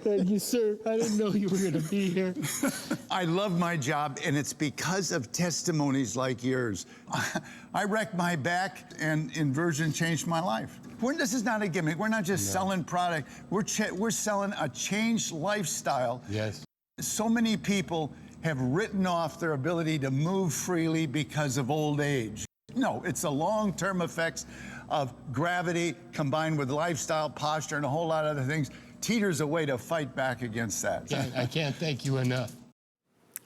Thank you, sir. I didn't know you were going to be here. I love my job, and it's because of testimonies like yours. I wrecked my back, and inversion changed my life. This is not a gimmick. We're not just selling product. We're selling a changed lifestyle. Yes. So many people have written off their ability to move freely because of old age. No, it's the long-term effects of gravity combined with lifestyle, posture, and a whole lot of other things. Teeter's a way to fight back against that. I can't thank you enough.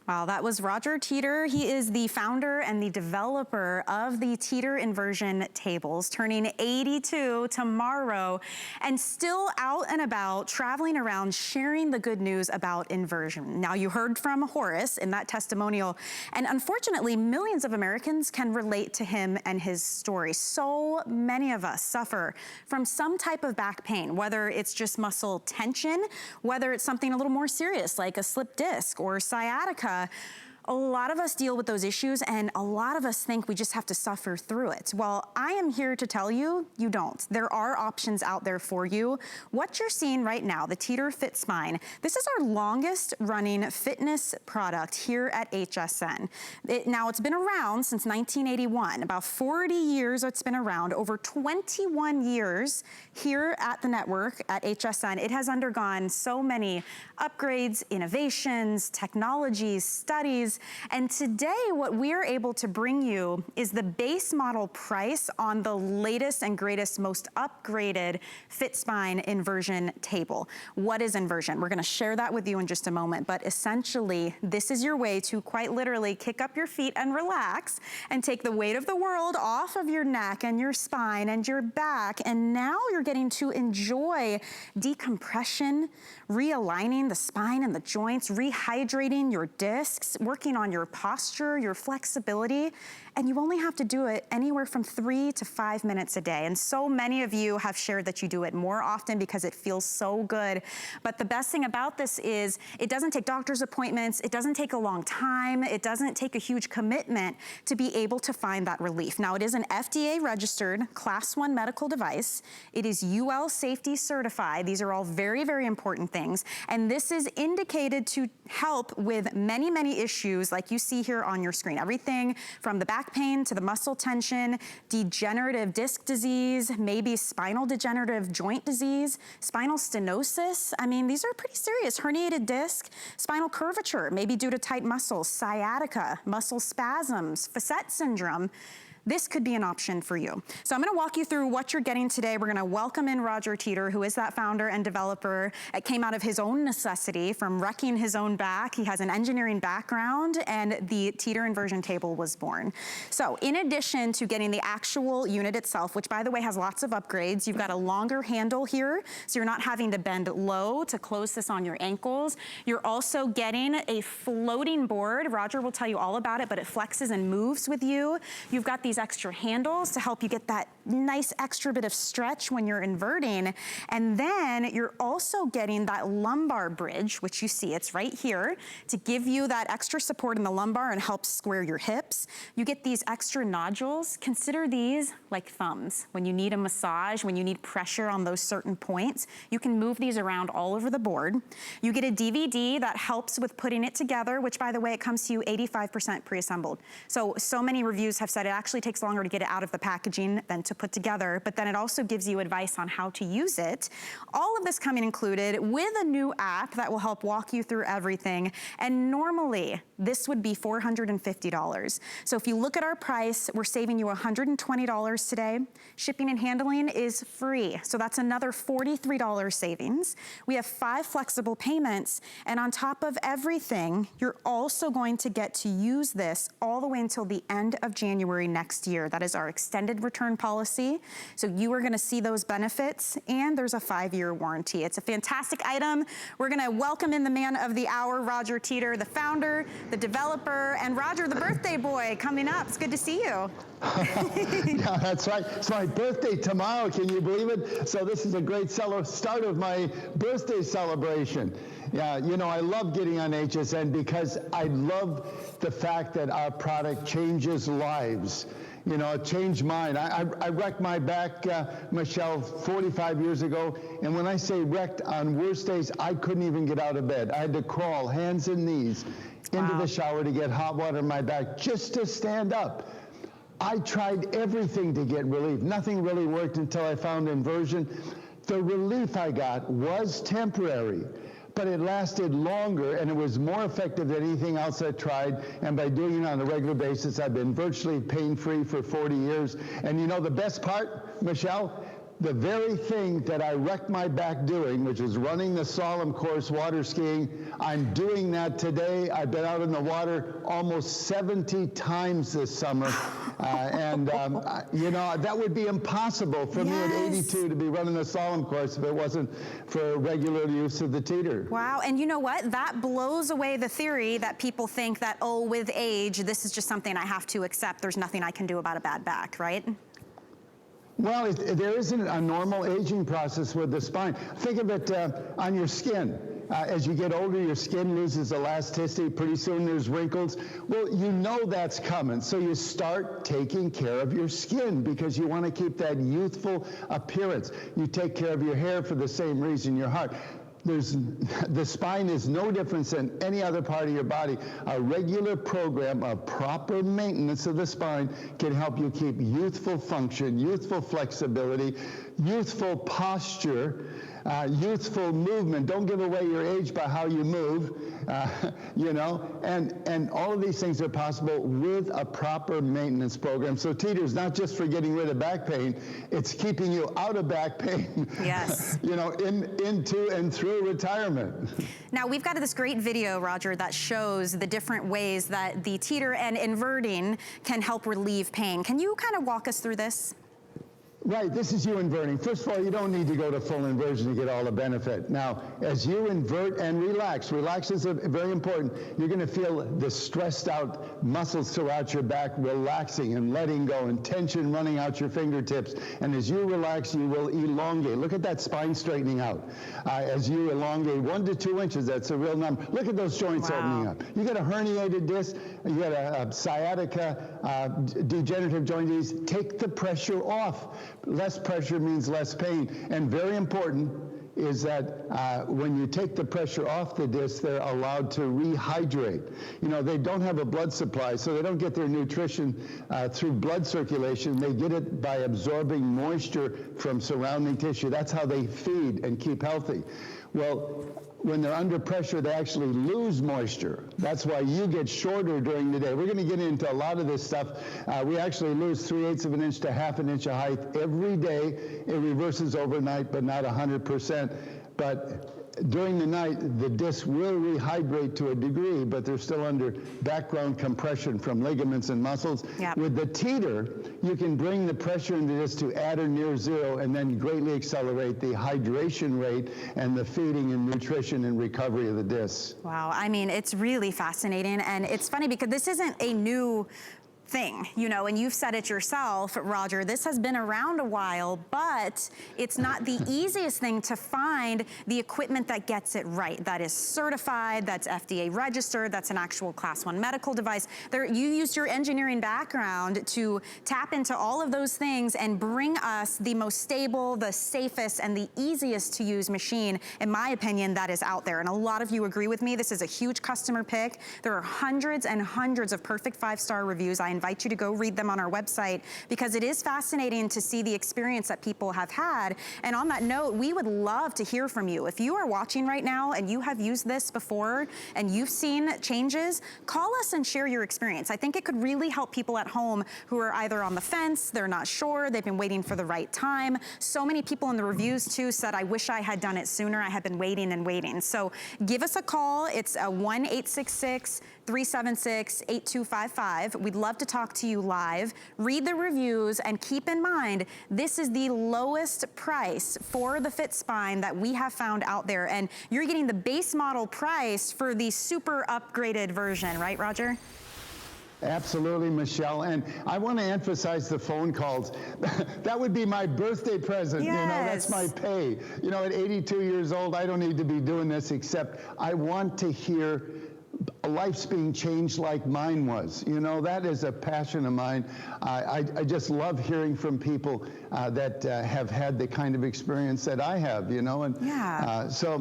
Wow, that was Roger Teeter. He is the founder and the developer of the Teeter inversion tables, turning 82 tomorrow, and still out and about, traveling around, sharing the good news about inversion. Now, you heard from Horace in that testimonial, and unfortunately, millions of Americans can relate to him and his story. So many of us suffer from some type of back pain, whether it's just muscle tension, whether it's something a little more serious like a slipped disc or sciatica. A lot of us deal with those issues, and a lot of us think we just have to suffer through it. Well, I am here to tell you, you don't. There are options out there for you. What you're seeing right now, the Teeter Fit Spine, this is our longest running fitness product here at HSN. Now, it's been around since 1981, about 40 years it's been around, over 21 years here at the network at HSN. It has undergone so many upgrades, innovations, technologies, studies, and today what we're able to bring you is the base model price on the latest and greatest, most upgraded Fit Spine inversion table. What is inversion? We're gonna share that with you in just a moment, but essentially, this is your way to quite literally kick up your feet and relax and take the weight of the world off of your neck and your spine and your back, and now you're getting to enjoy decompression, realigning the spine and the joints, rehydrating your discs, working on your posture, your flexibility, and you only have to do it anywhere from 3 to 5 minutes a day. And so many of you have shared that you do it more often because it feels so good. But the best thing about this is it doesn't take doctor's appointments, it doesn't take a long time, it doesn't take a huge commitment to be able to find that relief. Now, it is an FDA registered Class 1 medical device. It is UL safety certified. These are all very, very important things. And this is indicated to help with many, many issues like you see here on your screen. Everything from the back pain to the muscle tension, degenerative disc disease, maybe spinal degenerative joint disease, spinal stenosis. I mean, these are pretty serious. Herniated disc, spinal curvature, maybe due to tight muscles, sciatica, muscle spasms, facet syndrome. This could be an option for you. So I'm gonna walk you through what you're getting today. We're gonna welcome in Roger Teeter, who is that founder and developer. It came out of his own necessity from wrecking his own back. He has an engineering background, and the Teeter inversion table was born. So in addition to getting the actual unit itself, which by the way has lots of upgrades, you've got a longer handle here, so you're not having to bend low to close this on your ankles. You're also getting a floating board. Roger will tell you all about it, but it flexes and moves with you. You've got these extra handles to help you get that nice extra bit of stretch when you're inverting. And then you're also getting that lumbar bridge, which you see, it's right here, to give you that extra support in the lumbar and help square your hips. You get these extra nodules. Consider these like thumbs. When you need a massage, when you need pressure on those certain points, you can move these around all over the board. You get a DVD that helps with putting it together, which by the way, it comes to you 85% pre-assembled. So many reviews have said it actually takes longer to get it out of the packaging than to put together, but then it also gives you advice on how to use it. All of this coming included with a new app that will help walk you through everything. And normally, this would be $450. So if you look at our price, we're saving you $120 today. Shipping and handling is free. So that's another $43 savings. We have 5 flexible payments. And on top of everything, you're also going to get to use this all the way until the end of January next year. That is our extended return policy. So you are gonna see those benefits, and there's a 5-year warranty. It's a fantastic item. We're gonna welcome in the man of the hour, Roger Teeter, the founder, the developer, and Roger, the birthday boy, coming up. It's good to see you. Yeah, that's right. It's my birthday tomorrow, can you believe it? So this is a great start of my birthday celebration. Yeah, you know, I love getting on HSN because I love the fact that our product changes lives. You know, it changed mine. I wrecked my back, Michelle, 45 years ago. And when I say wrecked, on worst days, I couldn't even get out of bed. I had to crawl hands and knees into the shower to get hot water in my back just to stand up. I tried everything to get relief. Nothing really worked until I found inversion. The relief I got was temporary, but it lasted longer, and it was more effective than anything else I tried. And by doing it on a regular basis, I've been virtually pain-free for 40 years. And you know the best part, Michelle? The very thing that I wrecked my back doing, which is running the Solemn course water skiing, I'm doing that today. I've been out in the water almost 70 times this summer. You know, that would be impossible for me at 82 to be running the Solemn course if it wasn't for regular use of the Teeter. Wow, and you know what? That blows away the theory that people think that, oh, with age, this is just something I have to accept. There's nothing I can do about a bad back, right? Well, there isn't a normal aging process with the spine. Think of it on your skin. As you get older, your skin loses elasticity. Pretty soon there's wrinkles. Well, you know that's coming, so you start taking care of your skin because you want to keep that youthful appearance. You take care of your hair for the same reason, your heart. The spine is no different than any other part of your body. A regular program of proper maintenance of the spine can help you keep youthful function, youthful flexibility, youthful posture, youthful movement. Don't give away your age by how you move, you know, and all of these things are possible with a proper maintenance program. So Teeter is not just for getting rid of back pain, it's keeping you out of back pain, yes. you know, into and through retirement. Now, we've got this great video, Roger, that shows the different ways that the Teeter and inverting can help relieve pain. Can you kind of walk us through this? Right, this is you inverting. First of all, you don't need to go to full inversion to get all the benefit. Now, as you invert and relax is very important. You're going to feel the stressed out muscles throughout your back relaxing and letting go and tension running out your fingertips. And as you relax, you will elongate. Look at that spine straightening out. As you elongate 1 to 2 inches, that's a real number. Look at those joints opening up. You got a herniated disc, you got a sciatica, degenerative joint disease. Take the pressure off. Less pressure means less pain. And very important is that when you take the pressure off the disc, they're allowed to rehydrate. You know, they don't have a blood supply, so they don't get their nutrition through blood circulation. They get it by absorbing moisture from surrounding tissue. That's how they feed and keep healthy. Well, when they're under pressure, they actually lose moisture. That's why you get shorter during the day. We're going to get into a lot of this stuff. We actually lose 3/8 of an inch to 1/2 an inch of height every day. It reverses overnight, but not 100%. But during the night, the disc will rehydrate to a degree, but they're still under background compression from ligaments and muscles. Yep. With the Teeter, you can bring the pressure in the disc to at or near zero and then greatly accelerate the hydration rate and the feeding and nutrition and recovery of the disc. Wow, I mean, it's really fascinating, and it's funny because this isn't a new thing, you know, and you've said it yourself, Roger, this has been around a while, but it's not the easiest thing to find the equipment that gets it right, that is certified, that's FDA registered, that's an actual Class 1 medical device. You used your engineering background to tap into all of those things and bring us the most stable, the safest, and the easiest to use machine, in my opinion, that is out there. And a lot of you agree with me. This is a huge customer pick. There are hundreds and hundreds of perfect 5-star reviews. I invite you to go read them on our website because it is fascinating to see the experience that people have had. And on that note, we would love to hear from you. If you are watching right now and you have used this before and you've seen changes, call us and share your experience. I think it could really help people at home who are either on the fence, they're not sure, they've been waiting for the right time. So many people in the reviews too said, I wish I had done it sooner. I have been waiting and waiting. So give us a call. It's a 1-866-376-8255. We'd love to talk to you live. Read the reviews and keep in mind, this is the lowest price for the Fit Spine that we have found out there. And you're getting the base model price for the super upgraded version, right, Roger? Absolutely, Michelle. And I want to emphasize the phone calls. That would be my birthday present. Yes. You know, that's my pay. You know, at 82 years old, I don't need to be doing this, except I want to hear life's being changed like mine was. You know, that is a passion of mine. I just love hearing from people that have had the kind of experience that I have, you know. And so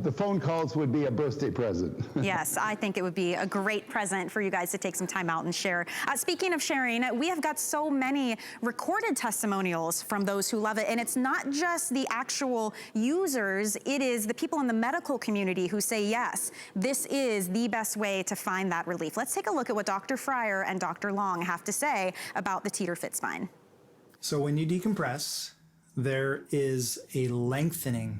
the phone calls would be a birthday present. Yes, I think it would be a great present for you guys to take some time out and share. Speaking of sharing, we have got so many recorded testimonials from those who love it. And it's not just the actual users, it is the people in the medical community who say, yes, this is the best way to find that relief. Let's take a look at what Dr. Fryer and Dr. Long have to say about the Teeter Fit Spine. So when you decompress, there is a lengthening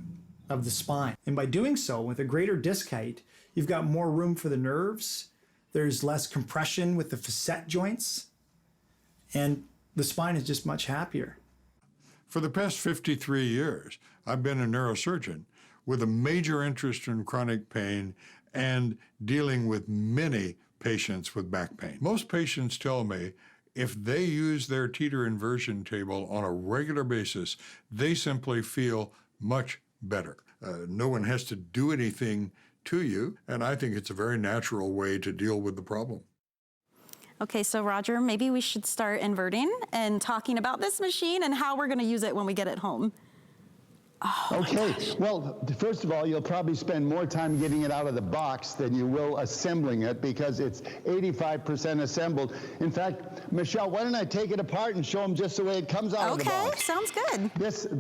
of the spine. And by doing so, with a greater disc height, you've got more room for the nerves. There's less compression with the facet joints, and the spine is just much happier. For the past 53 years, I've been a neurosurgeon with a major interest in chronic pain and dealing with many patients with back pain. Most patients tell me if they use their Teeter inversion table on a regular basis, they simply feel much better. No one has to do anything to you, and I think it's a very natural way to deal with the problem. Okay, so Roger, maybe we should start inverting and talking about this machine and how we're gonna use it when we get it home. Oh, okay, well, first of all, you'll probably spend more time getting it out of the box than you will assembling it because it's 85% assembled. In fact, Michelle, why don't I take it apart and show them just the way it comes out of the box? Okay, sounds good.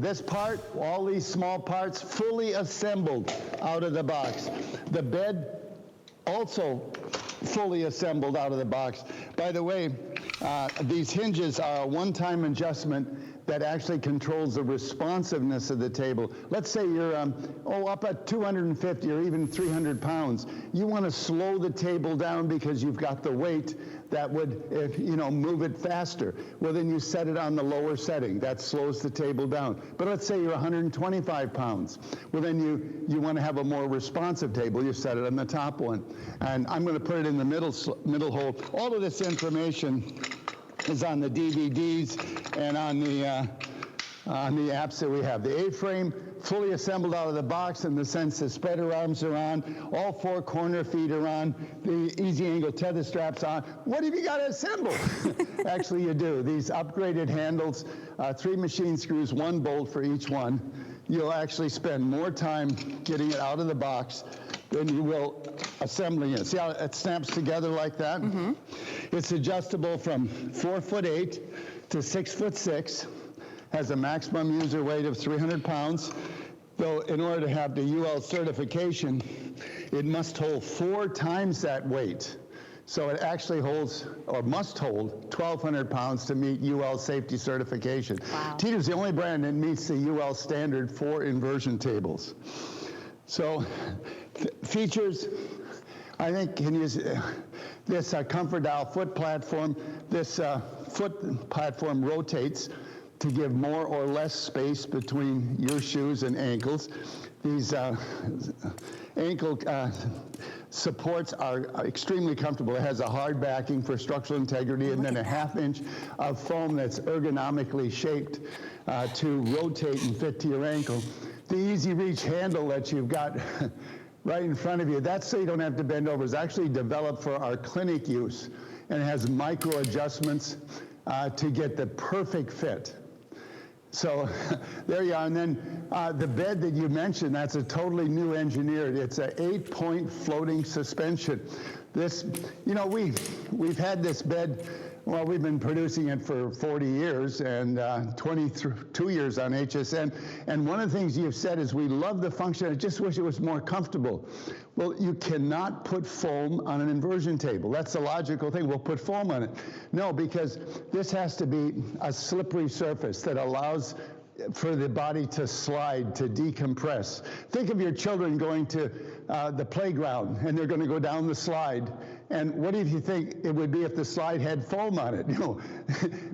This part, all these small parts, fully assembled out of the box. The bed, also fully assembled out of the box. By the way, these hinges are a one-time adjustment that actually controls the responsiveness of the table. Let's say you're up at 250 or even 300 pounds. You want to slow the table down because you've got the weight that would, move it faster. Well, then you set it on the lower setting. That slows the table down. But let's say you're 125 pounds. Well, then you want to have a more responsive table. You set it on the top one. And I'm going to put it in the middle hole. All of this information is on the DVDs and on the apps that we have. The A-frame fully assembled out of the box in the sense the spreader arms are on, all four corner feet are on, the easy angle tether straps on. What have you got to assemble? Actually, you do. These upgraded handles, 3 machine screws, 1 bolt for each one. You'll actually spend more time getting it out of the box than you will assembling it. See how it snaps together like that? Mm-hmm. It's adjustable from 4'8" to 6'6", has a maximum user weight of 300 pounds. Though in order to have the UL certification, it must hold 4 times that weight. So it actually holds, or must hold, 1,200 pounds to meet UL safety certification. Wow. Teeter's the only brand that meets the UL standard for inversion tables. So features, I think, can use this comfort dial foot platform. This foot platform rotates to give more or less space between your shoes and ankles. These ankle supports are extremely comfortable. It has a hard backing for structural integrity and then a 1/2 inch of foam that's ergonomically shaped to rotate and fit to your ankle. The easy reach handle that you've got right in front of you, that's so you don't have to bend over. It's actually developed for our clinic use and it has micro adjustments to get the perfect fit. So there you are. And then the bed that you mentioned, that's a totally new engineered. It's an 8-point floating suspension. This, we've had this bed, well, we've been producing it for 40 years and 22 years on HSN. And one of the things you've said is we love the function, I just wish it was more comfortable. Well, you cannot put foam on an inversion table. That's the logical thing. We'll put foam on it. No, because this has to be a slippery surface that allows for the body to slide, to decompress. Think of your children going to the playground and they're going to go down the slide. And what do you think it would be if the slide had foam on it?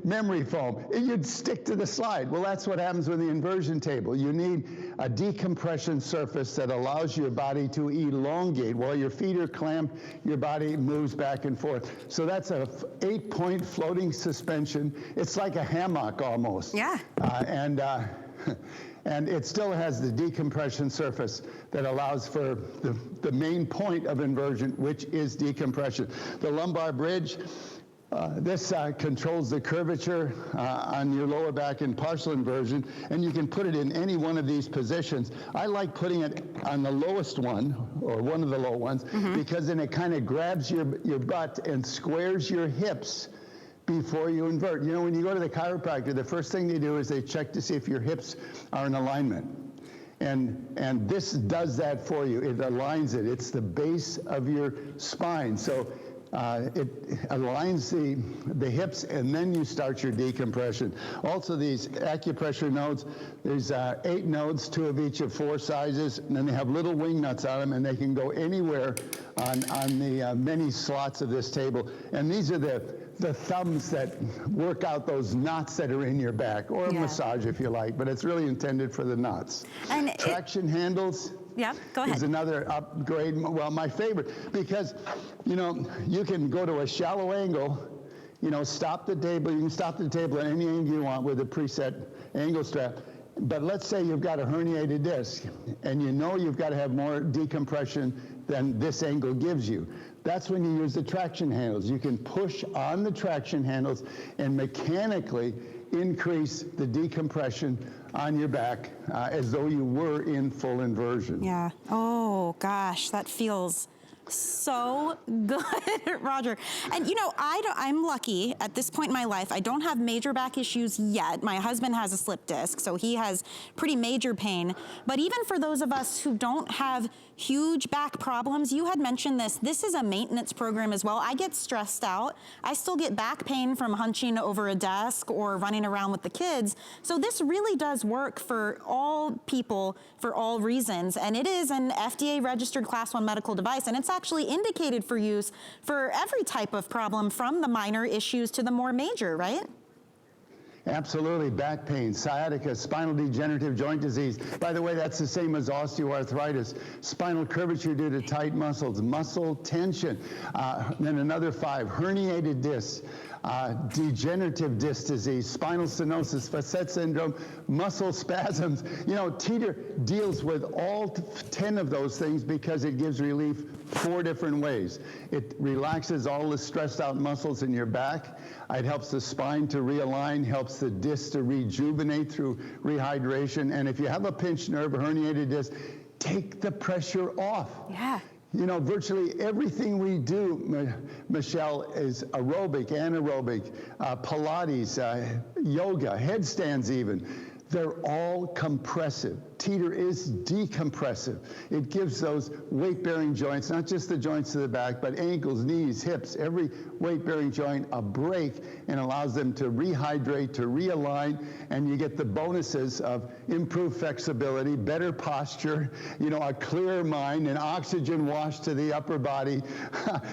Memory foam. You'd stick to the slide. Well, that's what happens with the inversion table. You need a decompression surface that allows your body to elongate. While your feet are clamped, your body moves back and forth. So that's a 8-point floating suspension. It's like a hammock almost. Yeah. And it still has the decompression surface that allows for the main point of inversion, which is decompression. The lumbar bridge, this controls the curvature on your lower back in partial inversion, and you can put it in any one of these positions. I like putting it on the lowest one, or one of the low ones, because then it kind of grabs your butt and squares your hips before you invert. You know, when you go to the chiropractor, the first thing they do is they check to see if your hips are in alignment. And this does that for you. It aligns it. It's the base of your spine. So it aligns the hips, and then you start your decompression. Also, these acupressure nodes, there's 8 nodes, 2 of each of 4 sizes, and then they have little wing nuts on them, and they can go anywhere on the many slots of this table. And these are the thumbs that work out those knots that are in your back, or a massage if you like, but it's really intended for the knots. And traction handles. Yeah, go ahead. Is another upgrade. Well, my favorite, because, you know, you can go to a shallow angle, you know, stop the table. You can stop the table at any angle you want with a preset angle strap. But let's say you've got a herniated disc, and you know you've got to have more decompression than this angle gives you. That's when you use the traction handles. You can push on the traction handles and mechanically increase the decompression on your back as though you were in full inversion. Yeah. Oh, gosh, that feels so good, Roger. And you know, I'm lucky at this point in my life. I don't have major back issues yet. My husband has a slip disc, so he has pretty major pain. But even for those of us who don't have huge back problems, you had mentioned this is a maintenance program as well. I get stressed out. I still get back pain from hunching over a desk or running around with the kids. So this really does work for all people for all reasons. And it is an FDA registered Class 1 medical device, and it's actually indicated for use for every type of problem, from the minor issues to the more major, right? Absolutely. Back pain, sciatica, spinal degenerative joint disease. By the way, that's the same as osteoarthritis. Spinal curvature due to tight muscles, muscle tension. Then another 5, herniated discs, degenerative disc disease, spinal stenosis, facet syndrome, muscle spasms. You know, Teeter deals with all 10 of those things because it gives relief 4 different ways. It relaxes all the stressed out muscles in your back. It helps the spine to realign, helps the disc to rejuvenate through rehydration. And if you have a pinched nerve, a herniated disc, take the pressure off. Yeah. You know, virtually everything we do, Michelle, is aerobic, anaerobic, Pilates, yoga, headstands even. They're all compressive. Teeter is decompressive. It gives those weight-bearing joints, not just the joints to the back, but ankles, knees, hips, every weight-bearing joint a break, and allows them to rehydrate, to realign, and you get the bonuses of improved flexibility, better posture, you know, a clear mind, an oxygen wash to the upper body,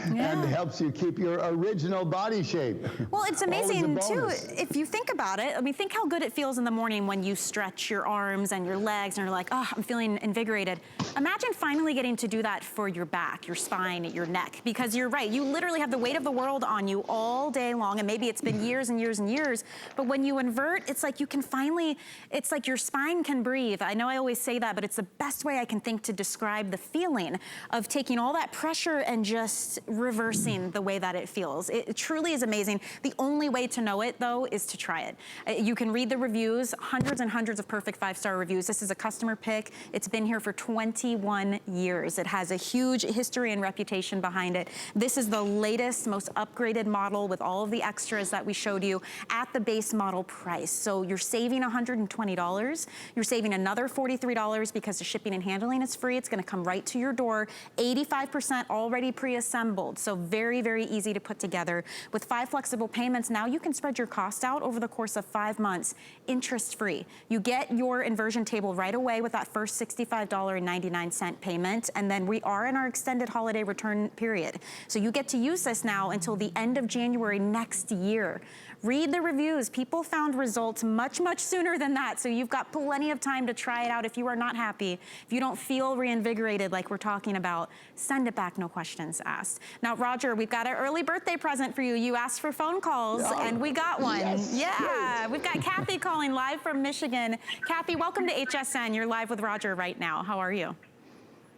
and helps you keep your original body shape. Well, it's amazing too, if you think about it. I mean, think how good it feels in the morning when you stretch your arms and your legs and you're like, oh, I'm feeling invigorated. Imagine finally getting to do that for your back, your spine, your neck, because you're right. You literally have the weight of the world on you all day long, and maybe it's been years and years and years, but when you invert, it's like you can finally, it's like your spine can breathe. I know I always say that, but it's the best way I can think to describe the feeling of taking all that pressure and just reversing the way that it feels. It truly is amazing. The only way to know it, though, is to try it. You can read the reviews, hundreds and hundreds of perfect 5-star reviews. This is a customer pick. It's been here for 21 years. It has a huge history and reputation behind it. This is the latest, most upgraded model with all of the extras that we showed you at the base model price. So you're saving $120. You're saving another $43 because the shipping and handling is free. It's going to come right to your door. 85% already pre-assembled. So very, very easy to put together. With 5 flexible payments, now you can spread your cost out over the course of 5 months, interest-free. You get your inversion table right away with that first $65.99 payment, and then we are in our extended holiday return period. So you get to use this now until the end of January next year. Read the reviews. People found results much, much sooner than that. So you've got plenty of time to try it out. If you are not happy, if you don't feel reinvigorated like we're talking about, send it back, no questions asked. Now, Roger, we've got an early birthday present for you. You asked for phone calls and we got one. Yes, yeah, we've got Kathy calling live from Michigan. Kathy, welcome to HSN. You're live with Roger right now. How are you?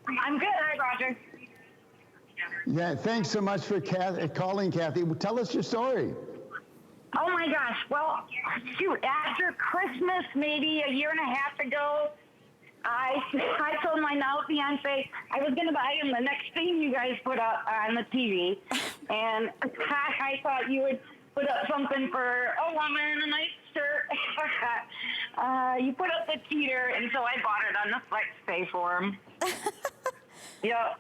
I'm good. Hi, Roger. Yeah, thanks so much for calling, Kathy. Tell us your story. Oh my gosh. Well, shoot, after Christmas, maybe a year and a half ago, I told my now fiance I was going to buy him the next thing you guys put up on the TV. And I thought you would put up something for a woman, a nice shirt. You put up the Teeter, and so I bought it on the Flexpay for him. Yeah,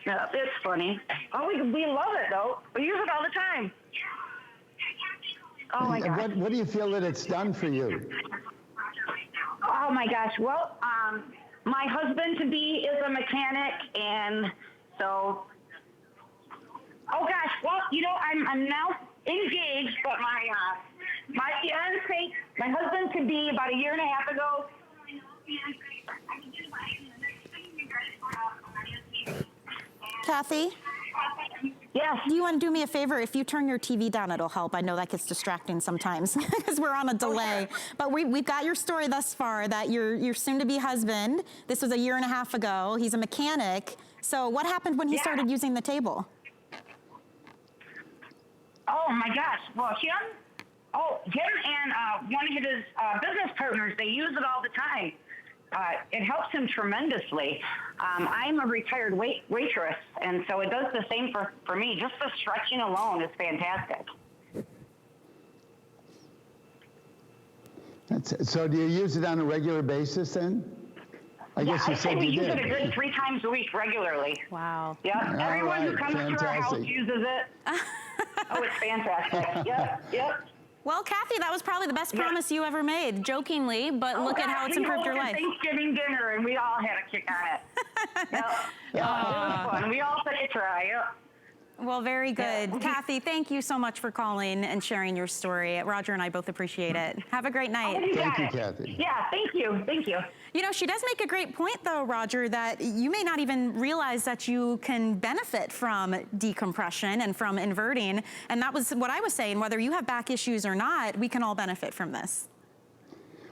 it's funny. Oh, we love it, though. We use it all the time. Oh, my gosh. What do you feel that it's done for you? Oh, my gosh. Well, my husband-to-be is a mechanic, and so... Oh, gosh. Well, you know, I'm now engaged, but my fiance, my husband-to-be, about a year and a half ago... Kathy? Yes. Do you want to do me a favor? If you turn your TV down, it'll help. I know that gets distracting sometimes because we're on a delay. But we've got your story thus far that your soon-to-be husband, this was a year and a half ago, he's a mechanic. So what happened when he started using the table? Oh, my gosh. Well, him and one of his business partners, they use it all the time. It helps him tremendously. I'm a retired waitress, and so it does the same for me. Just the stretching alone is fantastic. So do you use it on a regular basis then? I guess you I'd say said we you use did. it a good 3 times a week regularly. Wow. Yeah, everyone who right, comes to our house fantastic. uses it. Oh, it's fantastic. Yep. Well, Kathy, that was probably the best promise you ever made, jokingly, but look at how it's improved your life. Thanksgiving dinner, and we all had a kick on it. It was fun. We all took a try. Well, very good. Yeah. Kathy, thank you so much for calling and sharing your story. Roger and I both appreciate it. Have a great night. Thank you, Kathy. Yeah, thank you. Thank you. You know, she does make a great point, though, Roger, that you may not even realize that you can benefit from decompression and from inverting. And that was what I was saying. Whether you have back issues or not, we can all benefit from this.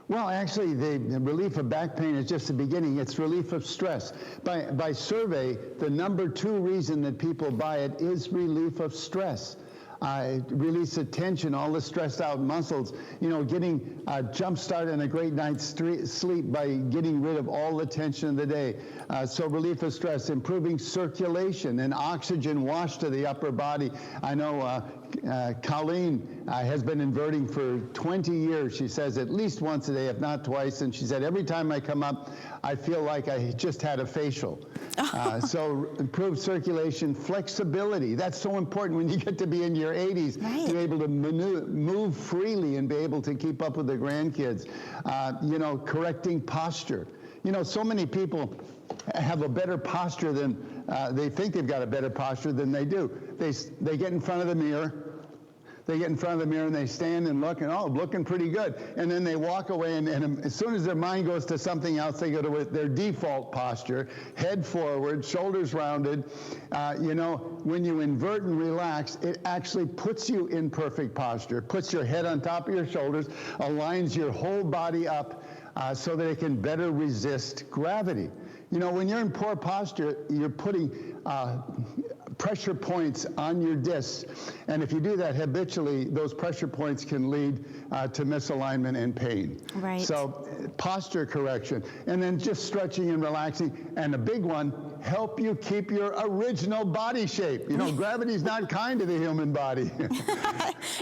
Well, actually, the relief of back pain is just the beginning. It's relief of stress. By survey, the #2 reason that people buy it is relief of stress. Release of tension, all the stressed out muscles, you know, getting a jump start and a great night's sleep by getting rid of all the tension of the day. So relief of stress, improving circulation and oxygen wash to the upper body. I know Colleen has been inverting for 20 years. She says at least once a day, if not twice. And she said, every time I come up, I feel like I just had a facial. So improved circulation, flexibility. That's so important when you get to be in your 80s, to be able to move freely and be able to keep up with the grandkids. You know, correcting posture. You know, so many people have a better posture than, they think they've got a better posture than they do. They get in front of the mirror. They get in front of the mirror and they stand and look and, oh, looking pretty good. And then they walk away and as soon as their mind goes to something else, they go to their default posture, head forward, shoulders rounded. You know, when you invert and relax, it actually puts you in perfect posture, puts your head on top of your shoulders, aligns your whole body up so that it can better resist gravity. You know, when you're in poor posture, you're putting pressure points on your discs. And if you do that habitually, those pressure points can lead to misalignment and pain. Right. So posture correction. And then just stretching and relaxing. And the big one, help you keep your original body shape. You know, gravity's not kind to the human body.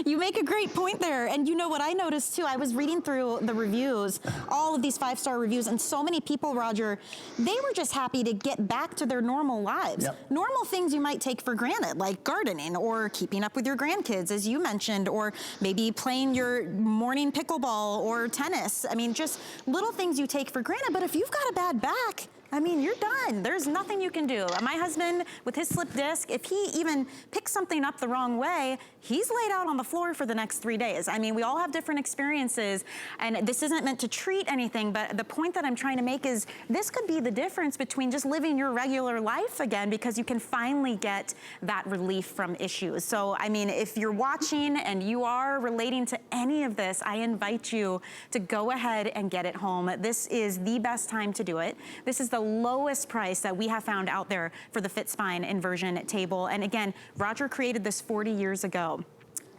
You make a great point there. And you know what I noticed too? I was reading through the reviews, all of these 5-star reviews, and so many people, Roger, they were just happy to get back to their normal lives. Yep. Normal things you might take for granted, like gardening or keeping up with your grandkids, as you mentioned, or maybe playing your morning pickleball or tennis. I mean, just little things you take for granted. But if you've got a bad back, I mean, you're done. There's nothing you can do. My husband, with his slip disc, if he even picks something up the wrong way, he's laid out on the floor for the next 3 days. I mean, we all have different experiences, and this isn't meant to treat anything, but the point that I'm trying to make is this could be the difference between just living your regular life again, because you can finally get that relief from issues. So, I mean, if you're watching and you are relating to any of this, I invite you to go ahead and get it home. This is the best time to do it. This is the lowest price that we have found out there for the Fit Spine Inversion table. And again, Roger created this 40 years ago.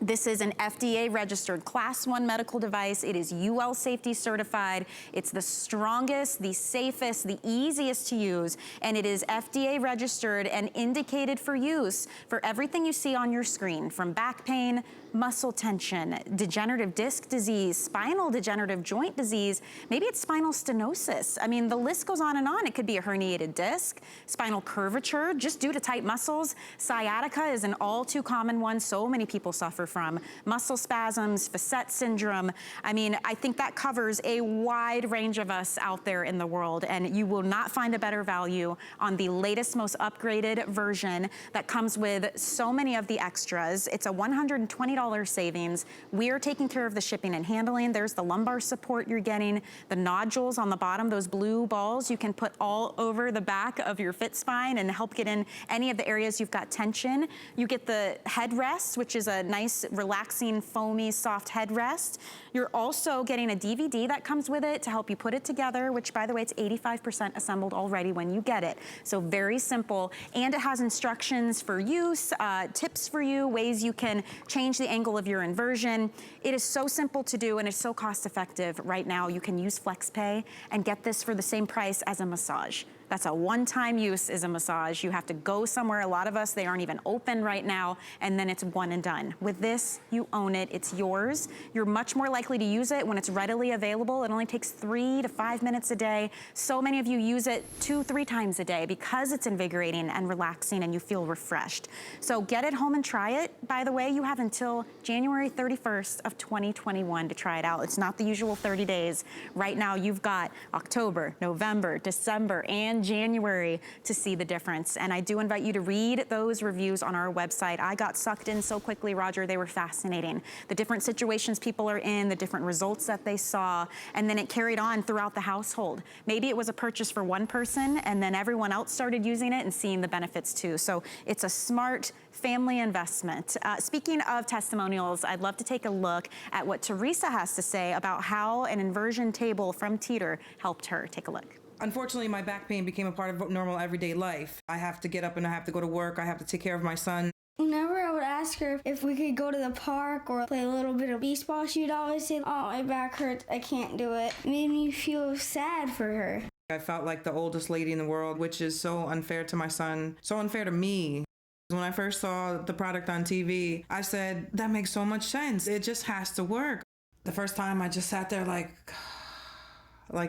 This is an FDA registered Class 1 medical device. It is UL safety certified. It's the strongest, the safest, the easiest to use, and it is FDA registered and indicated for use for everything you see on your screen, from back pain, muscle tension, degenerative disc disease, spinal degenerative joint disease, maybe it's spinal stenosis. I mean, the list goes on and on. It could be a herniated disc, spinal curvature, just due to tight muscles. Sciatica is an all too common one. So many people suffer from muscle spasms, facet syndrome. I mean, I think that covers a wide range of us out there in the world, and you will not find a better value on the latest, most upgraded version that comes with so many of the extras. It's a $120 savings. We are taking care of the shipping and handling. There's the lumbar support you're getting, the nodules on the bottom, those blue balls you can put all over the back of your Fit Spine and help get in any of the areas you've got tension. You get the headrest, which is a nice, relaxing, foamy, soft headrest. You're also getting a DVD that comes with it to help you put it together, which, by the way, it's 85% assembled already when you get it. So very simple. And it has instructions for use, tips for you, ways you can change the angle of your inversion. It is so simple to do, and it's so cost effective right now. You can use Flexpay and get this for the same price as a massage. That's a one-time use is a massage. You have to go somewhere. A lot of us, they aren't even open right now, and then it's one and done. With this, you own it. It's yours. You're much more likely to use it when it's readily available. It only takes 3 to 5 minutes a day. So many of you use it 2-3 times a day because it's invigorating and relaxing and you feel refreshed. So get it home and try it. By the way, you have until January 31st of 2021 to try it out. It's not the usual 30 days. Right now, you've got October, November, December, and January to see the difference. And I do invite you to read those reviews on our website. I got sucked in so quickly, Roger. They were fascinating. The different situations people are in, the different results that they saw, and then it carried on throughout the household. Maybe it was a purchase for one person, and then everyone else started using it and seeing the benefits too. So it's a smart family investment. Speaking of testimonials, I'd love to take a look at what Teresa has to say about how an inversion table from Teeter helped her. Take a look. Unfortunately, my back pain became a part of normal everyday life. I have to get up and I have to go to work. I have to take care of my son. Whenever I would ask her if we could go to the park or play a little bit of baseball, she'd always say, "Oh, my back hurts, I can't do it." It made me feel sad for her. I felt like the oldest lady in the world, which is so unfair to my son, so unfair to me. When I first saw the product on TV, I said, that makes so much sense. It just has to work. The first time I just sat there like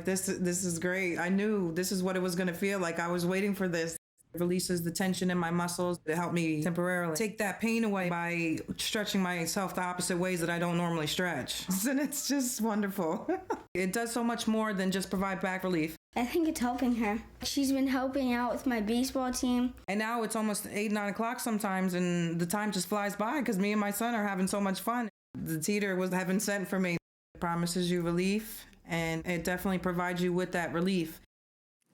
this is great. I knew this is what it was going to feel like. I was waiting for this. It releases the tension in my muscles. It helped me temporarily take that pain away by stretching myself the opposite ways that I don't normally stretch. And it's just wonderful. It does so much more than just provide back relief. I think it's helping her. She's been helping out with my baseball team. And now it's almost 8, 9 o'clock sometimes, and the time just flies by because me and my son are having so much fun. The Teeter was heaven sent for me. It promises you relief, and it definitely provides you with that relief.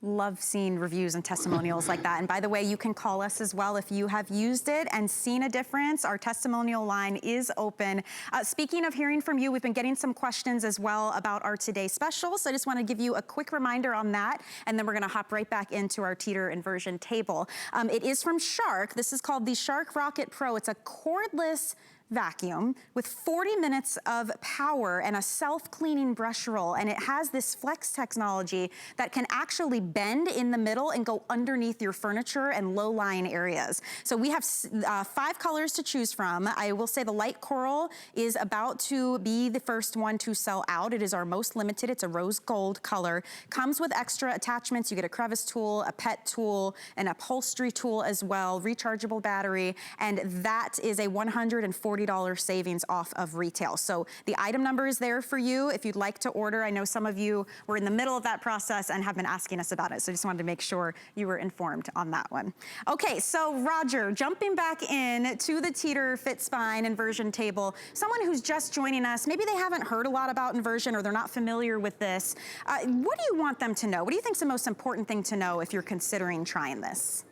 Love seeing reviews and testimonials like that. And by the way, you can call us as well if you have used it and seen a difference. Our testimonial line is open. Speaking of hearing from you, we've been getting some questions as well about our Today special. So I just want to give you a quick reminder on that, and then we're going to hop right back into our Teeter inversion table. It is from Shark. This is called the Shark Rocket Pro. It's a cordless vacuum with 40 minutes of power and a self-cleaning brush roll, and it has this flex technology that can actually bend in the middle and go underneath your furniture and low-lying areas. So we have 5 colors to choose from. I will say the light coral is about to be the first one to sell out. It is our most limited. It's a rose gold color. Comes with extra attachments. You get a crevice tool, a pet tool, an upholstery tool as well, rechargeable battery, and that is a $140 $30 savings off of retail. So the item number is there for you if you'd like to order. I know some of you were in the middle of that process and have been asking us about it. So I just wanted to make sure you were informed on that one. Okay, so Roger, jumping back in to the Teeter Fit Spine Inversion table, someone who's just joining us, maybe they haven't heard a lot about inversion or they're not familiar with this. What do you want them to know? What do you think is the most important thing to know if you're considering trying this?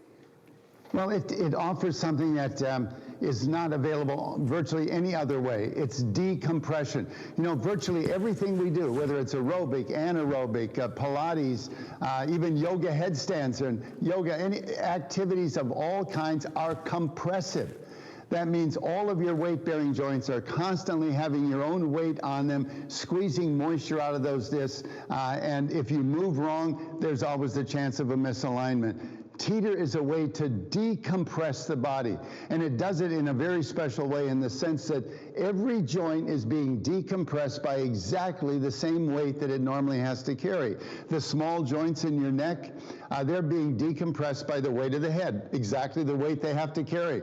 Well, it offers something that is not available virtually any other way. It's decompression. You know, virtually everything we do, whether it's aerobic, anaerobic, Pilates, even yoga headstands and yoga, any activities of all kinds are compressive. That means all of your weight-bearing joints are constantly having your own weight on them, squeezing moisture out of those discs, and if you move wrong, there's always the chance of a misalignment. Teeter is a way to decompress the body, and it does it in a very special way in the sense that every joint is being decompressed by exactly the same weight that it normally has to carry. The small joints in your neck, they're being decompressed by the weight of the head, exactly the weight they have to carry.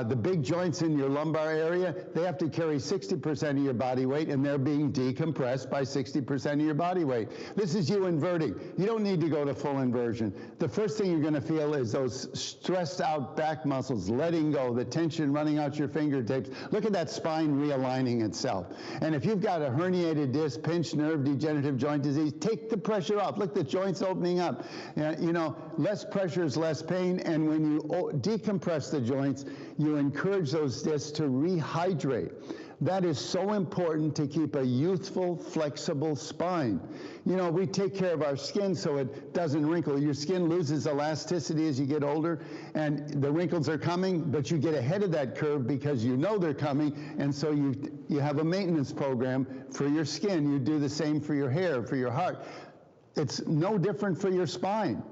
The big joints in your lumbar area, they have to carry 60% of your body weight, and they're being decompressed by 60% of your body weight. This is you inverting. You don't need to go to full inversion. The first thing you're going to feel is those stressed out back muscles letting go, the tension running out your fingertips. Look at that spine realigning itself. And if you've got a herniated disc, pinched nerve, degenerative joint disease, take the pressure off. Look, the joints opening up. You know, less pressure is less pain, and when you decompress the joints, you encourage those discs to rehydrate. That is so important to keep a youthful, flexible spine. You know, we take care of our skin so it doesn't wrinkle. Your skin loses elasticity as you get older, and the wrinkles are coming, but you get ahead of that curve because you know they're coming, and so you have a maintenance program for your skin. You do the same for your hair, for your heart. It's no different for your spine.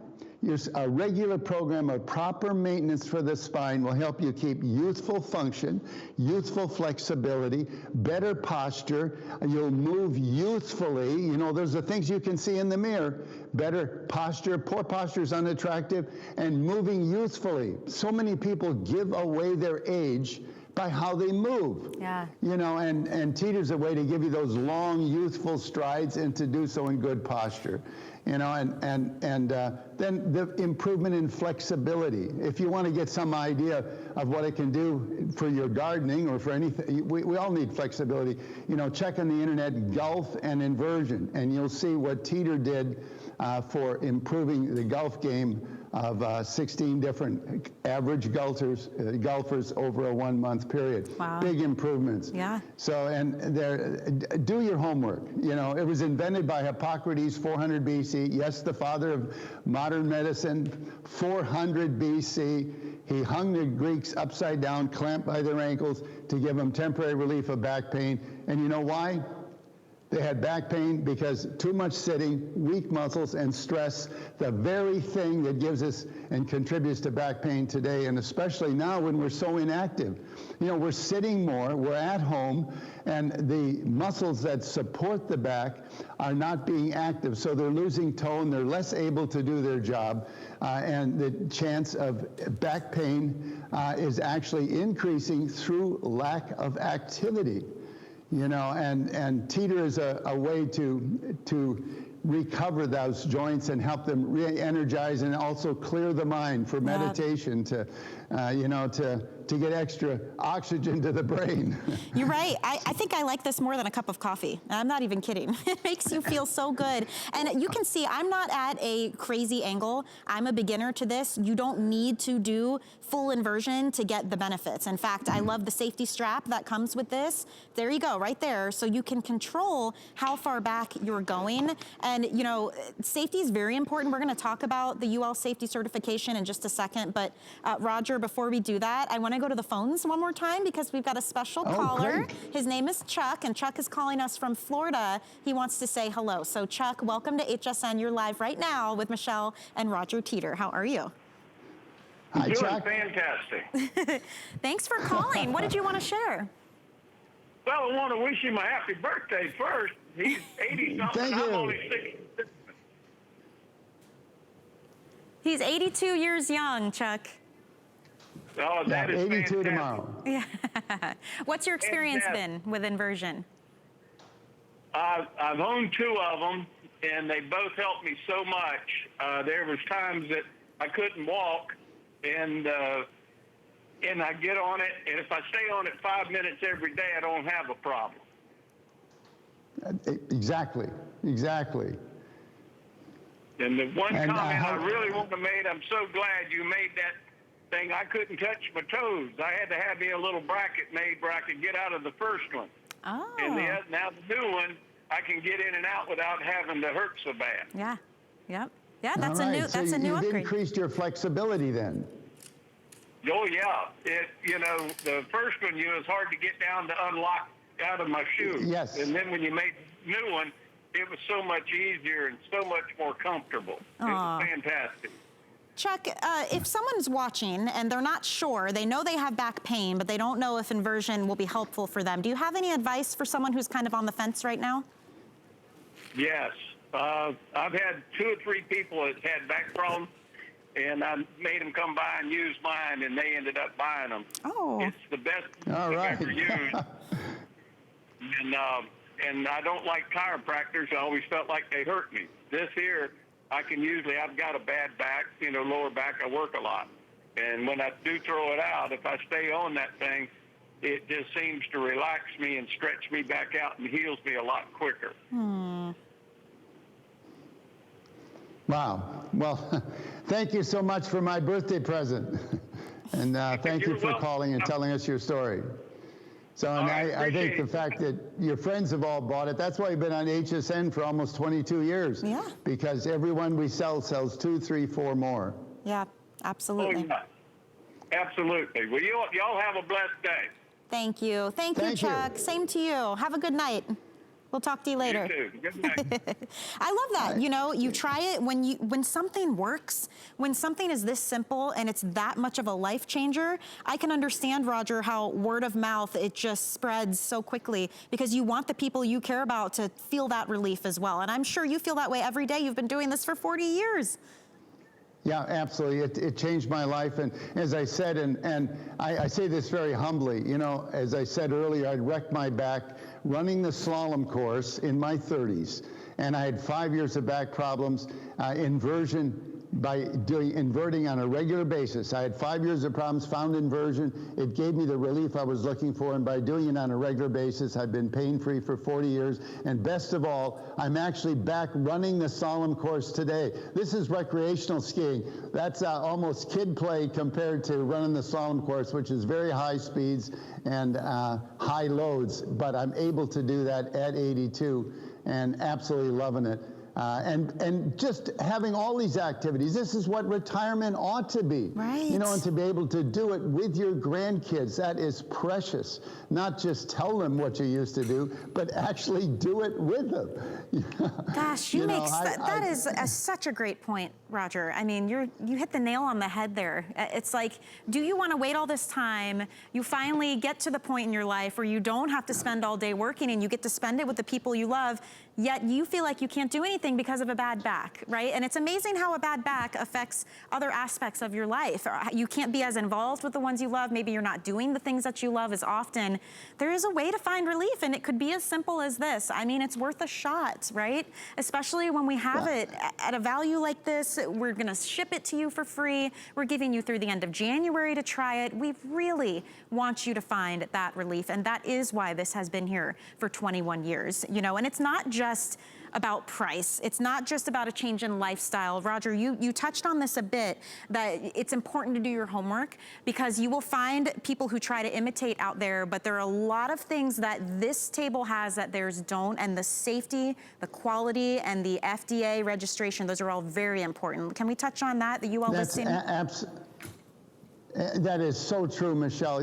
A regular program of proper maintenance for the spine will help you keep youthful function, youthful flexibility, better posture. You'll move youthfully. You know, there's the things you can see in the mirror. Better posture. Poor posture is unattractive. And moving youthfully. So many people give away their age by how they move. Yeah. You know, and Teeter's a way to give you those long, youthful strides and to do so in good posture. You know, and then the improvement in flexibility. If you want to get some idea of what it can do for your gardening or for anything, we all need flexibility. You know, check on the internet, golf and inversion, and you'll see what Teeter did for improving the golf game of 16 different average golfers over a 1 month period. Wow. Big improvements. Yeah. So, and do your homework. You know, it was invented by Hippocrates, 400 BC. Yes, the father of modern medicine, 400 BC. He hung the Greeks upside down, clamped by their ankles to give them temporary relief of back pain. And you know why? They had back pain because too much sitting, weak muscles, and stress, the very thing that gives us and contributes to back pain today, and especially now when we're so inactive. You know, we're sitting more, we're at home, and the muscles that support the back are not being active, so they're losing tone, they're less able to do their job, and the chance of back pain is actually increasing through lack of activity. You know, and Teeter is a way to recover those joints and help them re-energize and also clear the mind for meditation, to get extra oxygen to the brain. You're right. I think I like this more than a cup of coffee. I'm not even kidding. It makes you feel so good. And you can see I'm not at a crazy angle. I'm a beginner to this. You don't need to do full inversion to get the benefits. In fact, I love the safety strap that comes with this. There you go, right there. So you can control how far back you're going. And, you know, safety is very important. We're going to talk about the UL safety certification in just a second. But Roger, before we do that, I want to go to the phones one more time because we've got a special caller. Great. His name is Chuck, and Chuck is calling us from Florida. He wants to say hello. So Chuck, welcome to HSN. You're live right now with Michelle and Roger Teeter. How are you? Hi, Doing Chuck. fantastic. Thanks for calling. What did you want to share? Well, I want to wish him a happy birthday first. He's 80-something. Thank I'm you. only 60. He's 82 years young, Chuck. Oh, that is 82 fantastic. tomorrow. Yeah. What's your experience Fantastic. been with inversion? I've owned 2 of them, and they both helped me so much. There was times that I couldn't walk, and I get on it, and if I stay on it 5 minutes every day, I don't have a problem. Exactly. And the one And, comment I really want to make, I'm so glad you made that thing. I couldn't touch my toes. I had to have me a little bracket made where I could get out of the first one. Oh. And now the new one, I can get in and out without having to hurt so bad. Yeah. Yep. Yeah, that's All a right, new so that's a new you've upgrade. increased your flexibility then. Oh, yeah. The first one, it was hard to get down to unlock out of my shoe. Yes. And then when you made the new one, it was so much easier and so much more comfortable. It was fantastic. Chuck, if someone's watching and they're not sure, they know they have back pain, but they don't know if inversion will be helpful for them, do you have any advice for someone who's kind of on the fence right now? Yes. I've had 2 or 3 people that had back problems, and I made them come by and use mine, and they ended up buying them. Oh. It's the best All right. I've ever used. And I don't like chiropractors. I always felt like they hurt me. This here, I've got a bad back, lower back. I work a lot. And when I do throw it out, if I stay on that thing, it just seems to relax me and stretch me back out and heals me a lot quicker. Wow. Well, thank you so much for my birthday present. And thank you You're for welcome. calling and telling us your story. So, and right, I think the appreciate fact that your friends have all bought it, that's why you've been on HSN for almost 22 years. Yeah. Because everyone we sell sells 2, 3, 4 more. Yeah, Oh, absolutely. yeah. Absolutely. Well, y'all have a blessed day. Thank you. Thank you, Thank you. Chuck. Same to you. Have a good night. We'll talk to you later. You too. Good night. I love that. You try it when something works, when something is this simple and it's that much of a life changer. I can understand, Roger, how word of mouth, it just spreads so quickly because you want the people you care about to feel that relief as well. And I'm sure you feel that way every day. You've been doing this for 40 years. Yeah, absolutely. It changed my life. And as I said, and I say this very humbly, as I said earlier, I'd wrecked my back running the slalom course in my 30s. And I had 5 years of back problems, inversion by inverting on a regular basis. I had 5 years of problems, found inversion. It gave me the relief I was looking for, and by doing it on a regular basis, I've been pain-free for 40 years. And best of all, I'm actually back running the slalom course today. This is recreational skiing. That's almost kid play compared to running the slalom course, which is very high speeds and high loads. But I'm able to do that at 82 and absolutely loving it. And just having all these activities, this is what retirement ought to be. Right. And to be able to do it with your grandkids, that is precious. Not just tell them what you used to do, but actually do it with them. Gosh, that is such a great point, Roger. I mean, you hit the nail on the head there. It's like, do you want to wait all this time? You finally get to the point in your life where you don't have to spend all day working and you get to spend it with the people you love, yet you feel like you can't do anything because of a bad back, right? And it's amazing how a bad back affects other aspects of your life. You can't be as involved with the ones you love. Maybe you're not doing the things that you love as often. There is a way to find relief, and it could be as simple as this. I mean, it's worth a shot, right? Especially when we have it at a value like this. We're gonna ship it to you for free. We're giving you through the end of January to try it. We really want you to find that relief, and that is why this has been here for 21 years, and it's not just about price. It's not just about a change in lifestyle. Roger, you touched on this a bit, that it's important to do your homework because you will find people who try to imitate out there, but there are a lot of things that this table has that theirs don't, and the safety, the quality, and the FDA registration, those are all very important. Can we touch on that you all listing? That is so true, Michelle.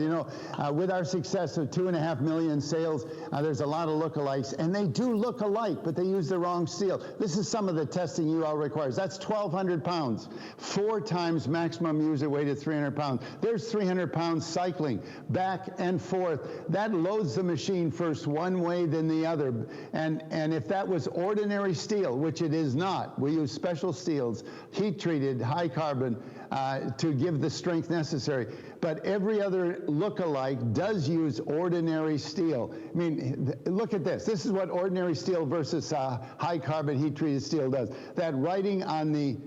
With our success of 2.5 million sales, there's a lot of lookalikes, and they do look alike, but they use the wrong steel. This is some of the testing UL requires. That's 1,200 pounds, 4 times maximum user weight at 300 pounds. There's 300 pounds cycling back and forth. That loads the machine first one way, then the other. And if that was ordinary steel, which it is not, we use special steels, heat treated, high carbon, to give the strength necessary. necessary. But every other look-alike does use ordinary steel. I mean, look at this. This is what ordinary steel versus high-carbon heat-treated steel does. That writing on the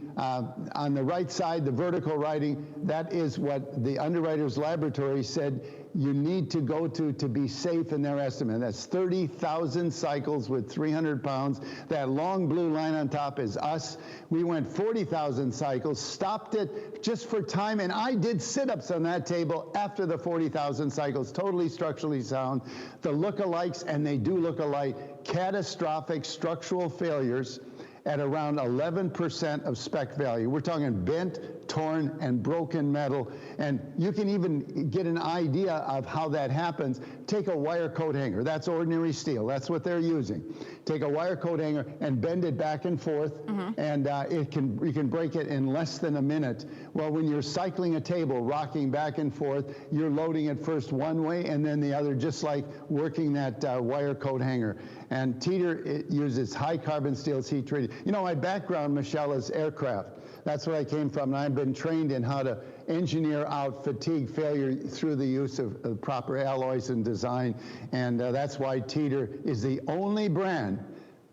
right side, the vertical writing, that is what the underwriters' laboratory said you need to go to be safe in their estimate. That's 30,000 cycles with 300 pounds. That long blue line on top is us. We went 40,000 cycles, stopped it just for time, and I did sit-ups on that table after the 40,000 cycles, totally structurally sound. The look-alikes, and they do look alike, catastrophic structural failures at around 11% of spec value. We're talking bent, torn, and broken metal. And you can even get an idea of how that happens. Take a wire coat hanger. That's ordinary steel. That's what they're using. Take a wire coat hanger and bend it back and forth, and you can break it in less than a minute. Well, when you're cycling a table, rocking back and forth, you're loading it first one way and then the other, just like working that wire coat hanger. And Teeter, it uses high carbon steels, heat treated. You know, my background, Michelle, is aircraft. That's where I came from, and I've been trained in how to engineer out fatigue failure through the use of proper alloys and design, and that's why Teeter is the only brand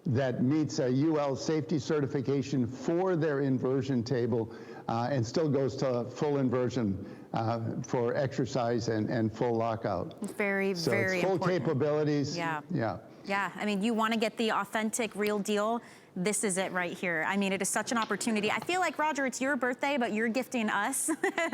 that meets a UL safety certification for their inversion table and still goes to full inversion for exercise and full lockout. Very, so very it's full important. Capabilities. Yeah. Yeah. Yeah, I mean, you want to get the authentic, real deal. This is it right here. I mean, it is such an opportunity. I feel like, Roger, it's your birthday, but you're gifting us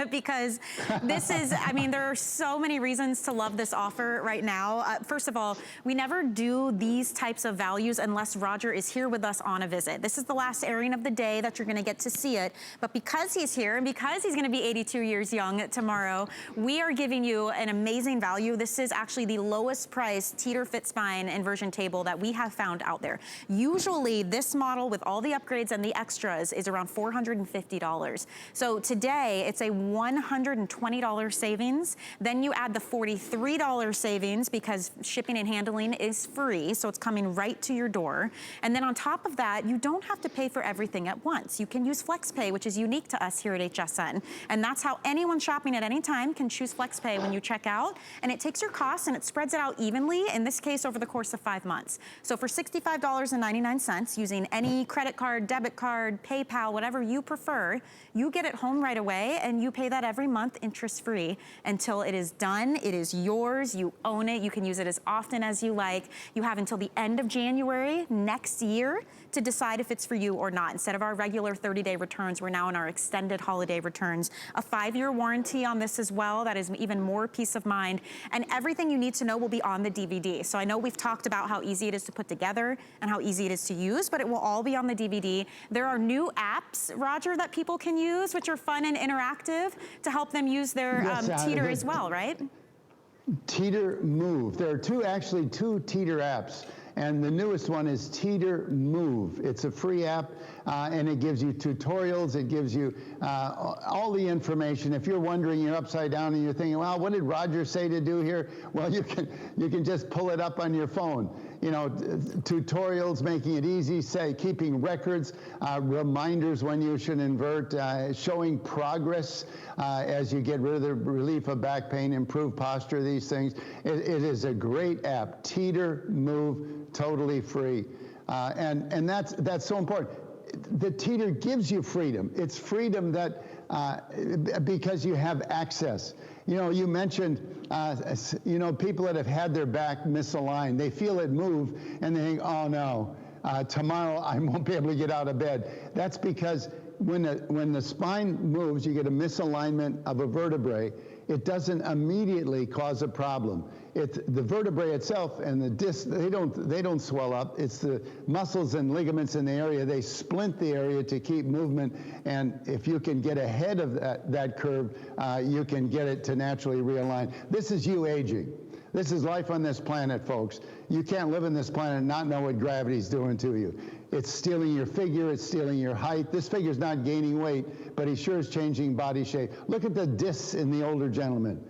because this is, I mean, there are so many reasons to love this offer right now. First of all, we never do these types of values unless Roger is here with us on a visit. This is the last airing of the day that you're going to get to see it. But because he's here and because he's going to be 82 years young tomorrow, we are giving you an amazing value. This is actually the lowest priced Teeter Fit Spine inversion table that we have found out there. Usually this model with all the upgrades and the extras is around $450. So today it's a $120 savings. Then you add the $43 savings because shipping and handling is free, so it's coming right to your door. And then on top of that, you don't have to pay for everything at once. You can use Flexpay, which is unique to us here at HSN. And that's how anyone shopping at any time can choose Flexpay when you check out. And it takes your costs and it spreads it out evenly, in this case over the course of 5 months. So for $65.99 using any credit card, debit card, PayPal, whatever you prefer, you get it home right away and you pay that every month interest-free until it is done. It is yours, you own it, you can use it as often as you like. You have until the end of January next year to decide if it's for you or not. Instead of our regular 30-day returns, we're now in our extended holiday returns. A 5-year warranty on this as well. That is even more peace of mind. And everything you need to know will be on the DVD. So I know we've talked about how easy it is to put together and how easy it is to use, but it will all be on the DVD. There are new apps, Roger, that people can use, which are fun and interactive to help them use their Teeter as well, right? Teeter Move. There are actually two Teeter apps. And the newest one is Teeter Move. It's a free app, and it gives you tutorials. It gives you all the information. If you're wondering, you're upside down and you're thinking, well, what did Roger say to do here? Well, you can just pull it up on your phone. You know, tutorials, making it easy, keeping records, reminders when you should invert, showing progress as you get rid of the relief of back pain, improve posture, these things. It is a great app. Teeter Move, totally free. And that's so important. The Teeter gives you freedom. It's freedom that because you have access. You know, you mentioned, people that have had their back misaligned, they feel it move and they think, oh no, tomorrow I won't be able to get out of bed. That's because when the spine moves, you get a misalignment of a vertebrae. It doesn't immediately cause a problem. The vertebrae itself and the disc, they don't swell up. It's the muscles and ligaments in the area. They splint the area to keep movement. And if you can get ahead of that curve, you can get it to naturally realign. This is you aging. This is life on this planet, folks. You can't live on this planet and not know what gravity's doing to you. It's stealing your figure, it's stealing your height. This figure's not gaining weight, but he sure is changing body shape. Look at the discs in the older gentleman.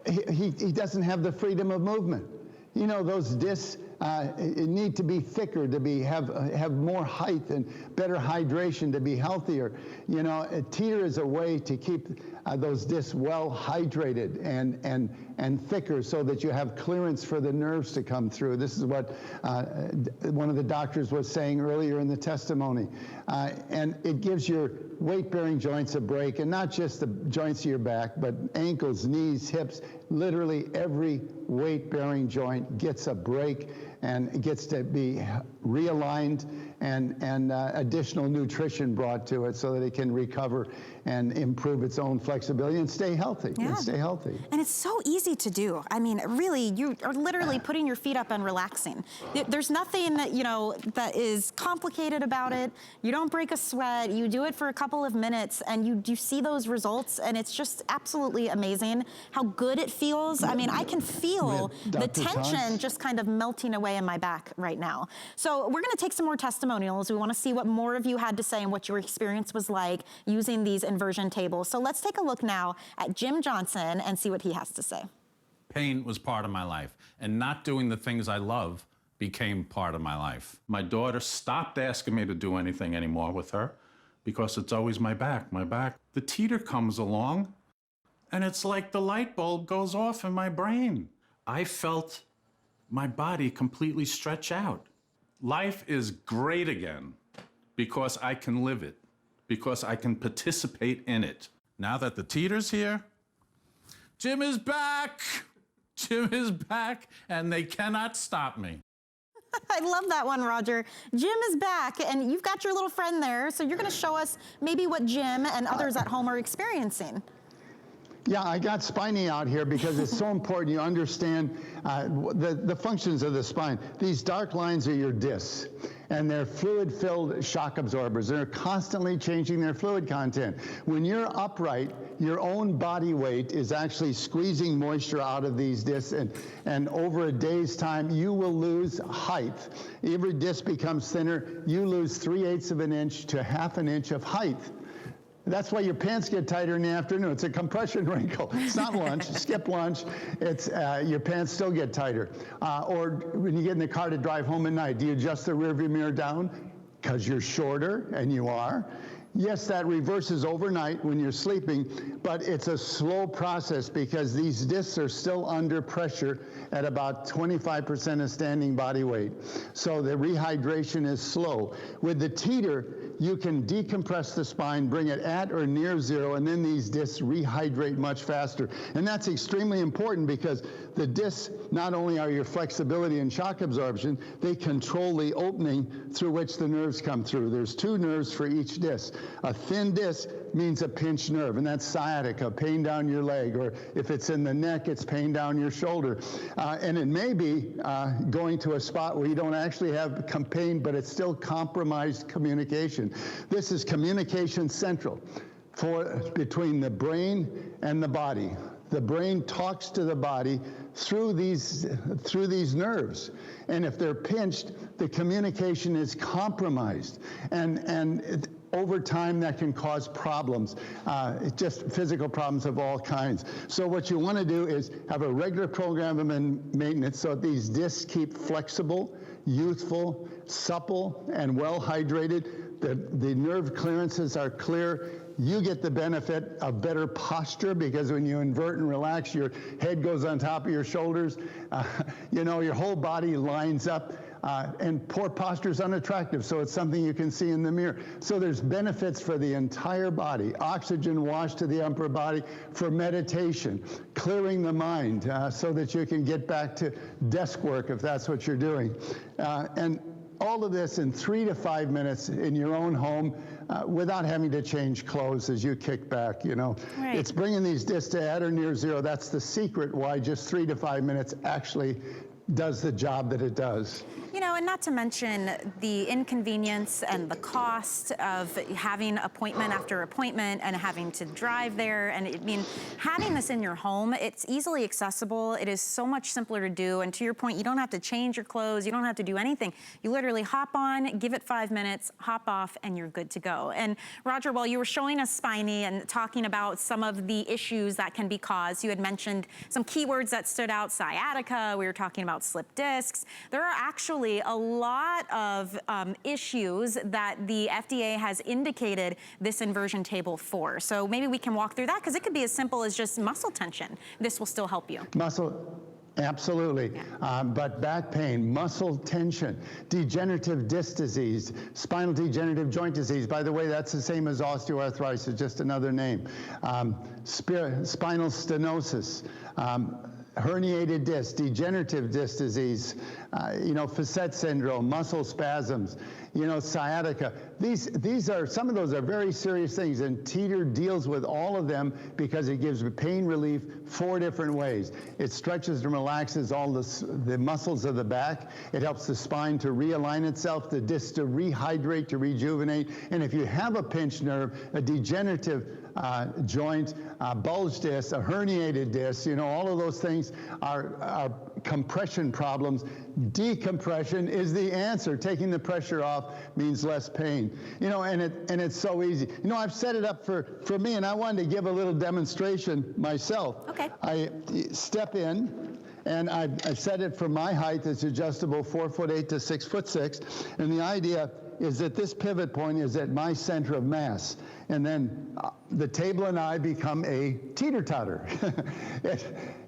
He doesn't have the freedom of movement. You know, those discs, need to be thicker, to have more height and better hydration, to be healthier. You know, a teeter is a way to keep those discs well hydrated and thicker, so that you have clearance for the nerves to come through. This is what one of the doctors was saying earlier in the testimony. And it gives your weight-bearing joints a break, and not just the joints of your back, but ankles, knees, hips. Literally every weight-bearing joint gets a break and gets to be realigned, and additional nutrition brought to it so that it can recover and improve its own flexibility and stay healthy. Yeah. And stay healthy. And it's so easy to do. I mean, really, you are literally putting your feet up and relaxing. There's nothing that, you know, that is complicated about it. You don't break a sweat. You do it for a couple of minutes, and you see those results, and it's just absolutely amazing how good it feels. I mean, I can feel the tension just kind of melting away in my back right now. So we're going to take some more testimonials. We want to see what more of you had to say and what your experience was like using these inversion tables. So let's take a look now at Jim Johnson and see what he has to say. Pain was part of my life, and not doing the things I love became part of my life. My daughter stopped asking me to do anything anymore with her because it's always my back, my back. The teeter comes along, and it's like the light bulb goes off in my brain. I felt my body completely stretch out. Life is great again because I can live it, because I can participate in it. Now that the teeter's here, Jim is back. Jim is back, and they cannot stop me. I love that one, Roger. Jim is back, and you've got your little friend there, so you're going to show us maybe what Jim and others at home are experiencing. Yeah, I got Spiny out here because it's so important you understand the functions of the spine. These dark lines are your discs, and they're fluid-filled shock absorbers. They're constantly changing their fluid content. When you're upright, your own body weight is actually squeezing moisture out of these discs, and over a day's time, you will lose height. Every disc becomes thinner. You lose 3/8 of an inch to 1/2 an inch of height. That's why your pants get tighter in the afternoon. It's a compression wrinkle. It's not lunch. Skip lunch. It's your pants still get tighter. Or when you get in the car to drive home at night, do you adjust the rearview mirror down? Because you're shorter, and you are. Yes, that reverses overnight when you're sleeping, but it's a slow process because these discs are still under pressure at about 25% of standing body weight. So the rehydration is slow. With the teeter, you can decompress the spine, bring it at or near zero, and then these discs rehydrate much faster. And that's extremely important because the discs not only are your flexibility and shock absorption, they control the opening through which the nerves come through. There's 2 nerves for each disc. A thin disc means a pinched nerve, and that's sciatica, pain down your leg, or if it's in the neck, it's pain down your shoulder. And it may be going to a spot where you don't actually have pain, but it's still compromised communication. This is communication central between the brain and the body. The brain talks to the body through these nerves, and if they're pinched, the communication is compromised, and over time that can cause problems, just physical problems of all kinds. So what you want to do is have a regular program of maintenance so that these discs keep flexible, youthful, supple, and well hydrated. The nerve clearances are clear. You get the benefit of better posture because when you invert and relax, your head goes on top of your shoulders. You know, your whole body lines up. And poor posture is unattractive, so it's something you can see in the mirror. So there's benefits for the entire body. Oxygen wash to the upper body for meditation, clearing the mind so that you can get back to desk work if that's what you're doing. And all of this in 3 to 5 minutes in your own home without having to change clothes as you kick back, you know. Right. It's bringing these discs to at or near zero. That's the secret why just 3 to 5 minutes actually does the job that it does. You know, and not to mention the inconvenience and the cost of having appointment after appointment and having to drive there. And I mean, having this in your home, it's easily accessible. It is so much simpler to do. And to your point, you don't have to change your clothes. You don't have to do anything. You literally hop on, give it 5 minutes, hop off, and you're good to go. And Roger, while you were showing us Spiny and talking about some of the issues that can be caused, you had mentioned some keywords that stood out: sciatica. We were talking about about slipped discs. There are actually a lot of issues that the FDA has indicated this inversion table for. So maybe we can walk through that, because it could be as simple as just muscle tension. This will still help you. Absolutely. But back pain, muscle tension, degenerative disc disease, spinal degenerative joint disease. By the way, that's the same as osteoarthritis, just another name. Spinal stenosis, herniated disc, degenerative disc disease, facet syndrome, muscle spasms, sciatica. These are, some of those are very serious things, and Teeter deals with all of them because it gives pain relief 4 different ways. It stretches and relaxes all the muscles of the back. It helps the spine to realign itself, the disc to rehydrate, to rejuvenate. And if you have a pinched nerve, a degenerative joint, bulge disc, a herniated disc, all of those things are compression problems. Decompression is the answer. Taking the pressure off means less pain. And it's so easy. I've set it up for me, and I wanted to give a little demonstration myself. Okay. I step in, and I've set it for my height. It's adjustable 4'8" to 6'6", and the idea is that this pivot point is at my center of mass. And then the table and I become a teeter-totter.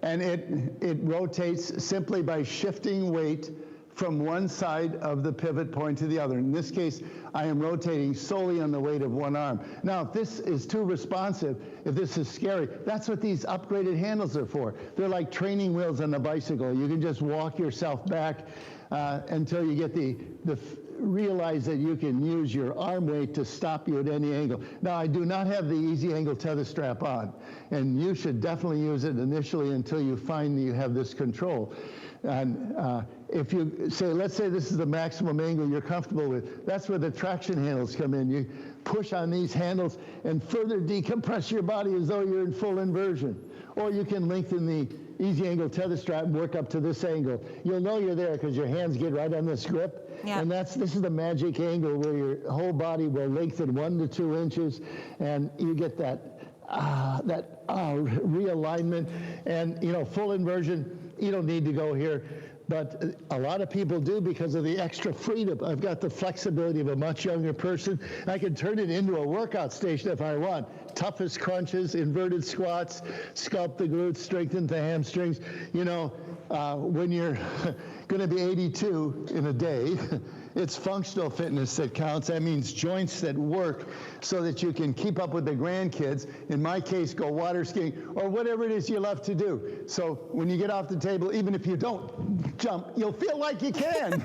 And it rotates simply by shifting weight from one side of the pivot point to the other. In this case, I am rotating solely on the weight of one arm. Now, if this is too responsive, if this is scary, that's what these upgraded handles are for. They're like training wheels on a bicycle. You can just walk yourself back until you get realize that you can use your arm weight to stop you at any angle. Now, I do not have the easy angle tether strap on, and you should definitely use it initially until you find that you have this control. And if you say, let's say this is the maximum angle you're comfortable with, that's where the traction handles come in. You push on these handles and further decompress your body as though you're in full inversion. Or you can lengthen the easy angle tether strap and work up to this angle. You'll know you're there because your hands get right on this grip. Yeah. And this is the magic angle where your whole body will lengthen 1 to 2 inches, and you get that realignment. And full inversion, you don't need to go here, but a lot of people do because of the extra freedom. I've got the flexibility of a much younger person. I can turn it into a workout station if I want. Toughest crunches, inverted squats, sculpt the glutes, strengthen the hamstrings. When you're going to be 82 in a day, it's functional fitness that counts. That means joints that work so that you can keep up with the grandkids. In my case, go water skiing or whatever it is you love to do. So when you get off the table, even if you don't jump, you'll feel like you can.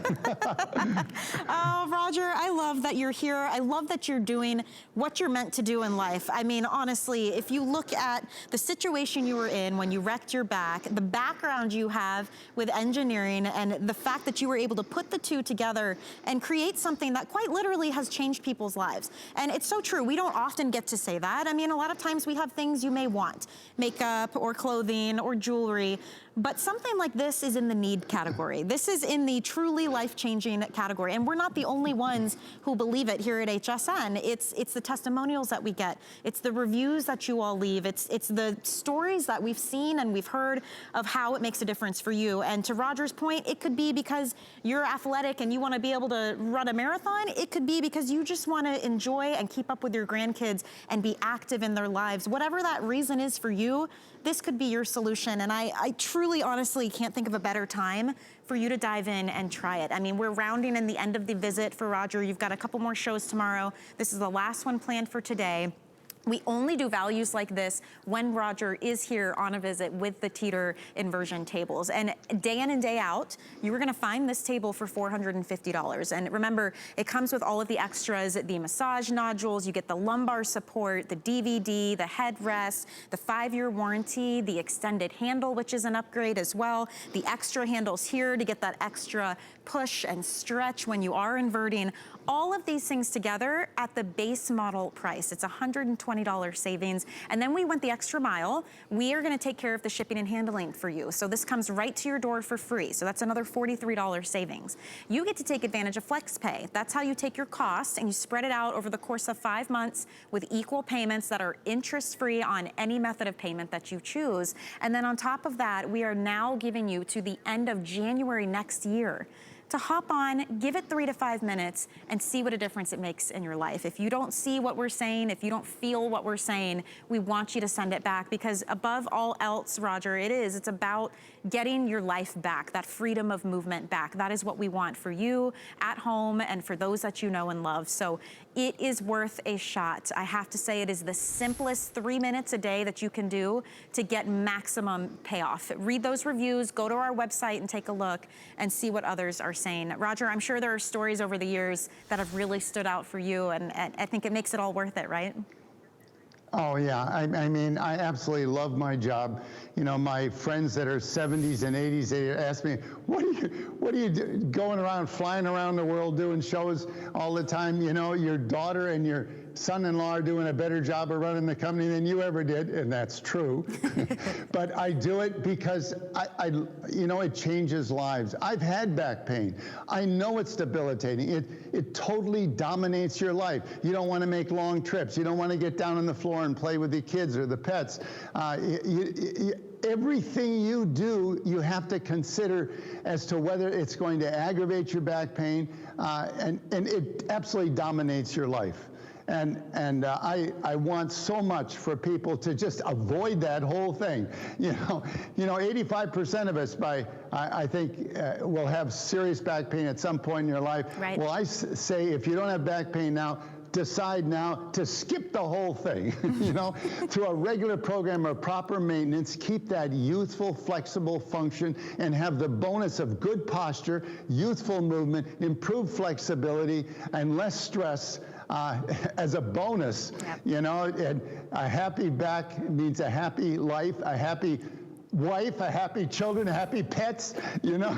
Oh, Roger, I love that you're here. I love that you're doing what you're meant to do in life. I mean, honestly, if you look at the situation you were in when you wrecked your back, the background you have with engineering, and the fact that you were able to put the two together and create something that quite literally has changed people's lives. And it's so true. We don't often get to say that. I mean, a lot of times we have things you may want, makeup or clothing or jewelry, but something like this is in the need category. This is in the truly life-changing category. And we're not the only ones who believe it here at HSN. It's the testimonials that we get. It's the reviews that you all leave. It's the stories that we've seen and we've heard of how it makes a difference for you. And to Roger's point, it could be because you're athletic and you want to be able to run a marathon. It could be because you just want to enjoy and keep up with your grandkids and be active in their lives. Whatever that reason is for you, this could be your solution. And I truly, honestly can't think of a better time for you to dive in and try it. I mean, we're rounding in the end of the visit for Roger. You've got a couple more shows tomorrow. This is the last one planned for today. We only do values like this when Roger is here on a visit with the Teeter inversion tables. And day in and day out, you are gonna find this table for $450. And remember, it comes with all of the extras, the massage nodules, you get the lumbar support, the DVD, the headrest, the 5-year warranty, the extended handle, which is an upgrade as well, the extra handles here to get that extra push and stretch when you are inverting. all of these things together at the base model price. It's $120 savings. And then we went the extra mile. We are gonna take care of the shipping and handling for you. So this comes right to your door for free. So that's another $43 savings. You get to take advantage of Flexpay. That's how you take your costs and you spread it out over the course of 5 months with equal payments that are interest-free on any method of payment that you choose. And then on top of that, we are now giving you to the end of January next year to hop on, give it 3 to 5 minutes, and see what a difference it makes in your life. If you don't see what we're saying, if you don't feel what we're saying, we want you to send it back, because above all else, Roger, it's about getting your life back, that freedom of movement back. That is what we want for you at home and for those that you know and love. So it is worth a shot. I have to say, it is the simplest 3 minutes a day that you can do to get maximum payoff. Read those reviews, go to our website and take a look and see what others are saying. Roger, I'm sure there are stories over the years that have really stood out for you, and I think it makes it all worth it, right? Oh yeah, I mean, I absolutely love my job. You know, my friends that are 70s and 80s, they ask me, what are you going around, flying around the world doing shows all the time? You know, your daughter and your son-in-law are doing a better job of running the company than you ever did, and that's true. But I do it because you know, it changes lives. I've had back pain. I know it's debilitating. It totally dominates your life. You don't want to make long trips. You don't want to get down on the floor and play with the kids or the pets. Everything you do, you have to consider as to whether it's going to aggravate your back pain, and it absolutely dominates your life. And I want so much for people to just avoid that whole thing. You know, 85% of us, I think, will have serious back pain at some point in your life. Right. Well, I say, if you don't have back pain now, decide now to skip the whole thing, you know, through a regular program of proper maintenance, keep that youthful, flexible function, and have the bonus of good posture, youthful movement, improved flexibility, and less stress as a bonus. Yep. You know, and a happy back means a happy life, a happy wife, a happy children, happy pets. You know,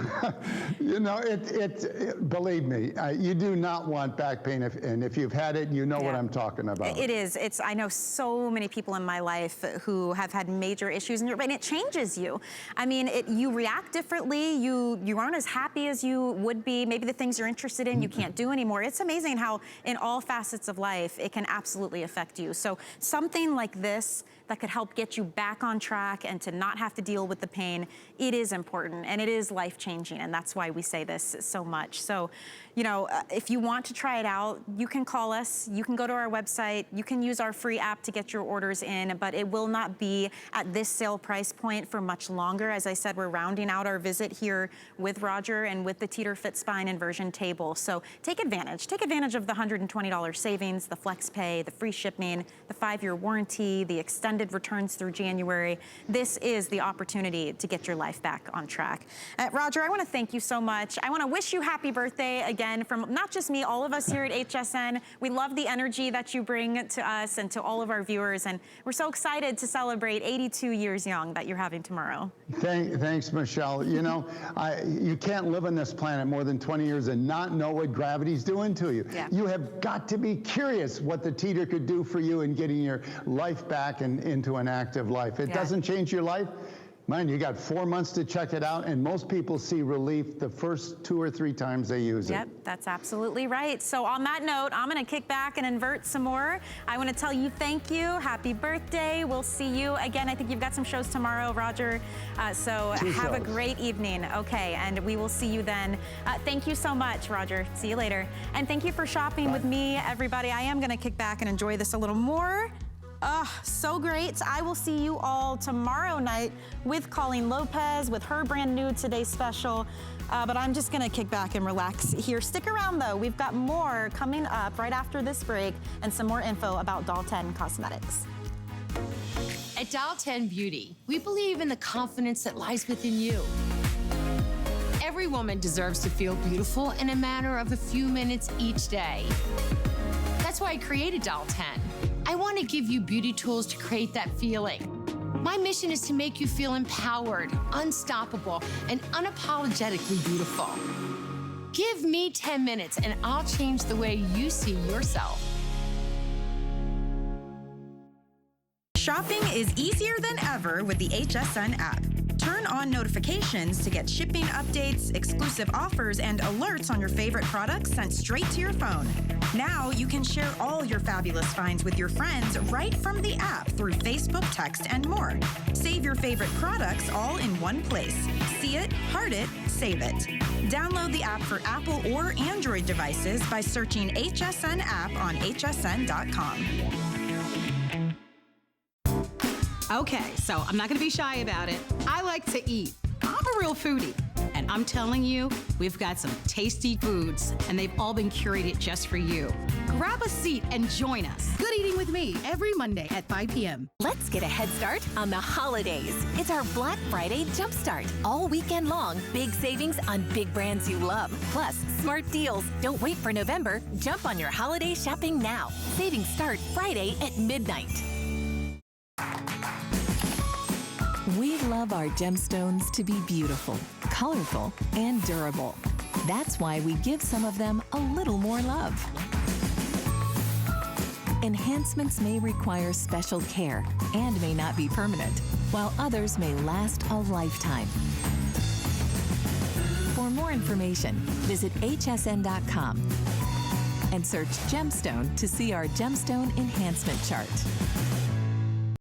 believe me, you do not want back pain, and if you've had it, you know what I'm talking about. It is. I know so many people in my life who have had major issues, and it changes you. I mean, you react differently. You aren't as happy as you would be. Maybe the things you're interested in, you can't do anymore. It's amazing how in all facets of life, it can absolutely affect you. So something like this that could help get you back on track and to not have to deal with the pain, it is important and it is life-changing, and that's why we say this so much. So, you know, if you want to try it out, you can call us, you can go to our website, you can use our free app to get your orders in, but it will not be at this sale price point for much longer. As I said, we're rounding out our visit here with Roger and with the Teeter Fit Spine Inversion table. So take advantage of the $120 savings, the Flexpay, the free shipping, the 5-year warranty, the extended returns through January. This is the opportunity to get your life back on track. Roger, I want to thank you so much. I want to wish you happy birthday again from not just me, all of us here at HSN. We love the energy that you bring to us and to all of our viewers, and we're so excited to celebrate 82 years young that you're having tomorrow. Thanks, Michelle. You know, you can't live on this planet more than 20 years and not know what gravity's doing to you. Yeah. You have got to be curious what the Teeter could do for you in getting your life back and into an active life. It doesn't change your life. Mind, you got 4 months to check it out, and most people see relief the first 2 or 3 times they use it. Yep, that's absolutely right. So on that note, I'm going to kick back and invert some more. I want to tell you thank you. Happy birthday. We'll see you again. I think you've got some shows tomorrow, Roger. So have a great evening. Okay, and we will see you then. Thank you so much, Roger. See you later. And thank you for shopping with me, everybody. I am going to kick back and enjoy this a little more. So great. I will see you all tomorrow night with Colleen Lopez with her brand new Today Special. But I'm just going to kick back and relax here. Stick around, though. We've got more coming up right after this break and some more info about Doll 10 Cosmetics. At Doll 10 Beauty, we believe in the confidence that lies within you. Every woman deserves to feel beautiful in a matter of a few minutes each day. That's why I created Doll 10. I want to give you beauty tools to create that feeling. My mission is to make you feel empowered, unstoppable, and unapologetically beautiful. Give me 10 minutes and I'll change the way you see yourself. Shopping is easier than ever with the HSN app. Turn on notifications to get shipping updates, exclusive offers, and alerts on your favorite products sent straight to your phone. Now you can share all your fabulous finds with your friends right from the app through Facebook, text, and more. Save your favorite products all in one place. See it, heart it, save it. Download the app for Apple or Android devices by searching HSN app on hsn.com. Okay, so I'm not gonna be shy about it. I like to eat. I'm a real foodie. And I'm telling you, we've got some tasty foods, and they've all been curated just for you. Grab a seat and join us. Good Eating with Me, every Monday at 5 p.m. Let's get a head start on the holidays. It's our Black Friday Jumpstart. All weekend long, big savings on big brands you love. Plus, smart deals. Don't wait for November. Jump on your holiday shopping now. Savings start Friday at midnight. We love our gemstones to be beautiful, colorful, and durable. That's why we give some of them a little more love. Enhancements may require special care and may not be permanent, while others may last a lifetime. For more information, visit hsn.com and search gemstone to see our gemstone enhancement chart.